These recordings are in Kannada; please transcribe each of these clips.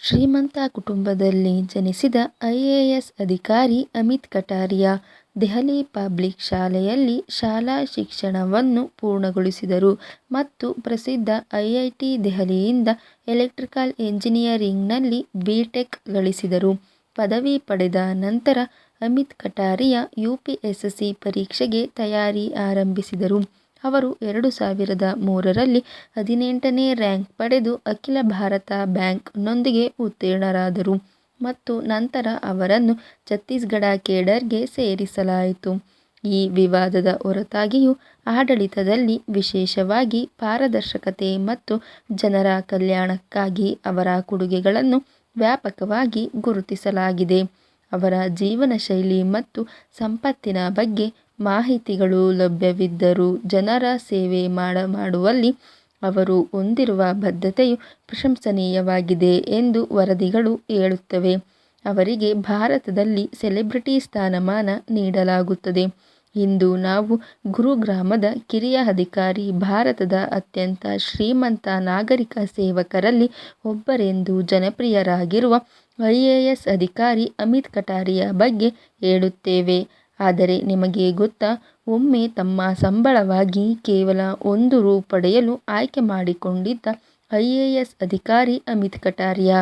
ಶ್ರೀಮಂತ ಕುಟುಂಬದಲ್ಲಿ ಜನಿಸಿದ ಐಎಎಸ್ ಅಧಿಕಾರಿ ಅಮಿತ್ ಕಟಾರಿಯಾ ದೆಹಲಿ ಪಬ್ಲಿಕ್ ಶಾಲೆಯಲ್ಲಿ ಶಾಲಾ ಶಿಕ್ಷಣವನ್ನು ಪೂರ್ಣಗೊಳಿಸಿದರು ಮತ್ತು ಪ್ರಸಿದ್ಧ ಐಐಟಿ ದೆಹಲಿಯಿಂದ ಎಲೆಕ್ಟ್ರಿಕಲ್ ಎಂಜಿನಿಯರಿಂಗ್ನಲ್ಲಿ ಬಿಟೆಕ್ ಗಳಿಸಿದರು. ಪದವಿ ಪಡೆದ ನಂತರ ಅಮಿತ್ ಕಟಾರಿಯಾ ಯುಪಿಎಸ್ಸಿ ಪರೀಕ್ಷೆಗೆ ತಯಾರಿ ಆರಂಭಿಸಿದರು. ಅವರು 2003ರಲ್ಲಿ 18ನೇ ರ್ಯಾಂಕ್ ಪಡೆದು ಅಖಿಲ ಭಾರತ ಬ್ಯಾಂಕ್ ನೊಂದಿಗೆ ಉತ್ತೀರ್ಣರಾದರು ಮತ್ತು ನಂತರ ಅವರನ್ನು ಛತ್ತೀಸ್ಗಢ ಕೇಡರ್ಗೆ ಸೇರಿಸಲಾಯಿತು. ಈ ವಿವಾದದ ಹೊರತಾಗಿಯೂ, ಆಡಳಿತದಲ್ಲಿ ವಿಶೇಷವಾಗಿ ಪಾರದರ್ಶಕತೆ ಮತ್ತು ಜನರ ಕಲ್ಯಾಣಕ್ಕಾಗಿ ಅವರ ಕೊಡುಗೆಗಳನ್ನು ವ್ಯಾಪಕವಾಗಿ ಗುರುತಿಸಲಾಗಿದೆ. ಅವರ ಜೀವನಶೈಲಿ ಮತ್ತು ಸಂಪತ್ತಿನ ಬಗ್ಗೆ ಮಾಹಿತಿಗಳು ಲಭ್ಯವಿದ್ದರೂ, ಜನರ ಸೇವೆ ಮಾಡುವಲ್ಲಿ ಅವರು ಹೊಂದಿರುವ ಬದ್ಧತೆಯು ಪ್ರಶಂಸನೀಯವಾಗಿದೆ ಎಂದು ವರದಿಗಳು ಹೇಳುತ್ತವೆ. ಅವರಿಗೆ ಭಾರತದಲ್ಲಿ ಸೆಲೆಬ್ರಿಟಿ ಸ್ಥಾನಮಾನ ನೀಡಲಾಗುತ್ತದೆ. ಇಂದು ನಾವು ಗುರುಗ್ರಾಮದ ಕಿರಿಯ ಅಧಿಕಾರಿ ಭಾರತದ ಅತ್ಯಂತ ಶ್ರೀಮಂತ ನಾಗರಿಕ ಸೇವಕರಲ್ಲಿ ಒಬ್ಬರೆಂದು ಜನಪ್ರಿಯರಾಗಿರುವ ಐಎಎಸ್ ಅಧಿಕಾರಿ ಅಮಿತ್ ಕಟಾರಿಯಾ ಬಗ್ಗೆ ಹೇಳುತ್ತೇವೆ. ಆದರೆ ನಿಮಗೆ ಗೊತ್ತಾ, ಒಮ್ಮೆ ತಮ್ಮ ಸಂಬಳವಾಗಿ ಕೇವಲ ₹1 ಪಡೆಯಲು ಆಯ್ಕೆ ಮಾಡಿಕೊಂಡಿದ್ದ ಐಎಎಸ್ ಅಧಿಕಾರಿ ಅಮಿತ್ ಕಟಾರಿಯಾ.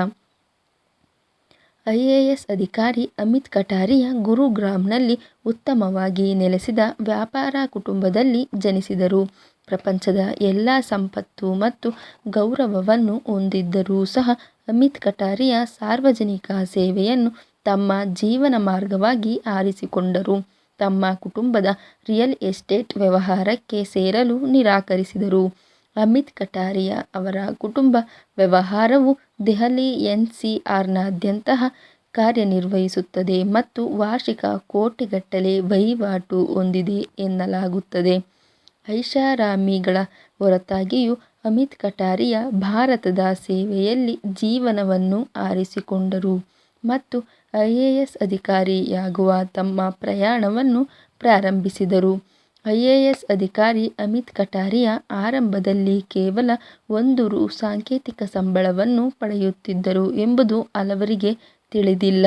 ಐಎಎಸ್ ಅಧಿಕಾರಿ ಅಮಿತ್ ಕಟಾರಿಯಾ ಗುರುಗ್ರಾಮ್ನಲ್ಲಿ ಉತ್ತಮವಾಗಿ ನೆಲೆಸಿದ ವ್ಯಾಪಾರ ಕುಟುಂಬದಲ್ಲಿ ಜನಿಸಿದರು. ಪ್ರಪಂಚದ ಎಲ್ಲ ಸಂಪತ್ತು ಮತ್ತು ಗೌರವವನ್ನು ಹೊಂದಿದ್ದರೂ ಸಹ, ಅಮಿತ್ ಕಟಾರಿಯಾ ಸಾರ್ವಜನಿಕ ಸೇವೆಯನ್ನು ತಮ್ಮ ಜೀವನ ಮಾರ್ಗವಾಗಿ ಆರಿಸಿಕೊಂಡರು. ತಮ್ಮ ಕುಟುಂಬದ ರಿಯಲ್ ಎಸ್ಟೇಟ್ ವ್ಯವಹಾರಕ್ಕೆ ಸೇರಲು ನಿರಾಕರಿಸಿದರು. ಅಮಿತ್ ಕಟಾರಿಯಾ ಅವರ ಕುಟುಂಬ ವ್ಯವಹಾರವು ದೆಹಲಿ ಎನ್ಸಿಆರ್ನಾದ್ಯಂತ ಕಾರ್ಯನಿರ್ವಹಿಸುತ್ತದೆ ಮತ್ತು ವಾರ್ಷಿಕ ಕೋಟಿಗಟ್ಟಲೆ ವಹಿವಾಟು ಹೊಂದಿದೆ ಎನ್ನಲಾಗುತ್ತದೆ. ಐಷಾರಾಮಿಗಳ ಹೊರತಾಗಿಯೂ, ಅಮಿತ್ ಕಟಾರಿಯಾ ಭಾರತದ ಸೇವೆಯಲ್ಲಿ ಜೀವನವನ್ನು ಆರಿಸಿಕೊಂಡರು ಮತ್ತು ಐಎಎಸ್ ಅಧಿಕಾರಿಯಾಗುವ ತಮ್ಮ ಪ್ರಯಾಣವನ್ನು ಪ್ರಾರಂಭಿಸಿದರು. ಐಎಎಸ್ ಅಧಿಕಾರಿ ಅಮಿತ್ ಕಟಾರಿಯಾ ಆರಂಭದಲ್ಲಿ ಕೇವಲ ₹1 ಸಾಂಕೇತಿಕ ಸಂಬಳವನ್ನು ಪಡೆಯುತ್ತಿದ್ದರು ಎಂಬುದು ಹಲವರಿಗೆ ತಿಳಿದಿಲ್ಲ.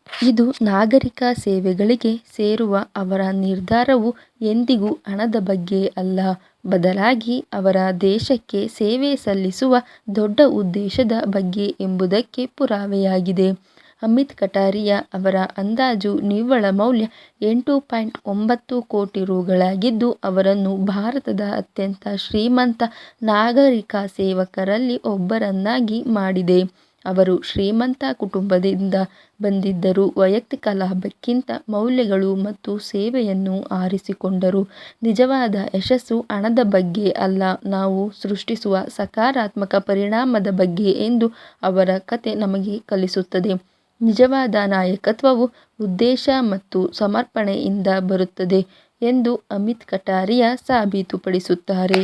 ಇದು ನಾಗರಿಕ ಸೇವೆಗಳಿಗೆ ಸೇರುವ ಅವರ ನಿರ್ಧಾರವು ಎಂದಿಗೂ ಹಣದ ಬಗ್ಗೆ ಅಲ್ಲ, ಬದಲಾಗಿ ಅವರ ದೇಶಕ್ಕೆ ಸೇವೆ ಸಲ್ಲಿಸುವ ದೊಡ್ಡ ಉದ್ದೇಶದ ಬಗ್ಗೆ ಎಂಬುದಕ್ಕೆ ಪುರಾವೆಯಾಗಿದೆ. ಅಮಿತ್ ಕಟಾರಿಯಾ ಅವರ ಅಂದಾಜು ನಿವ್ವಳ ಮೌಲ್ಯ ₹8.9 ಕೋಟಿ ಗಳಾಗಿದ್ದು, ಅವರನ್ನು ಭಾರತದ ಅತ್ಯಂತ ಶ್ರೀಮಂತ ನಾಗರಿಕ ಸೇವಕರಲ್ಲಿ ಒಬ್ಬರನ್ನಾಗಿ ಮಾಡಿದೆ. ಅವರು ಶ್ರೀಮಂತ ಕುಟುಂಬದಿಂದ ಬಂದಿದ್ದರೂ, ವೈಯಕ್ತಿಕ ಲಾಭಕ್ಕಿಂತ ಮೌಲ್ಯಗಳು ಮತ್ತು ಸೇವೆಯನ್ನು ಆರಿಸಿಕೊಂಡರು. ನಿಜವಾದ ಯಶಸ್ಸು ಹಣದ ಬಗ್ಗೆ ಅಲ್ಲ, ನಾವು ಸೃಷ್ಟಿಸುವ ಸಕಾರಾತ್ಮಕ ಪರಿಣಾಮದ ಬಗ್ಗೆ ಎಂದು ಅವರ ಕಥೆ ನಮಗೆ ಕಲಿಸುತ್ತದೆ. ನಿಜವಾದ ನಾಯಕತ್ವವು ಉದ್ದೇಶ ಮತ್ತು ಸಮರ್ಪಣೆಯಿಂದ ಬರುತ್ತದೆ ಎಂದು ಅಮಿತ್ ಕಟಾರಿಯಾ ಸಾಬೀತುಪಡಿಸುತ್ತಾರೆ.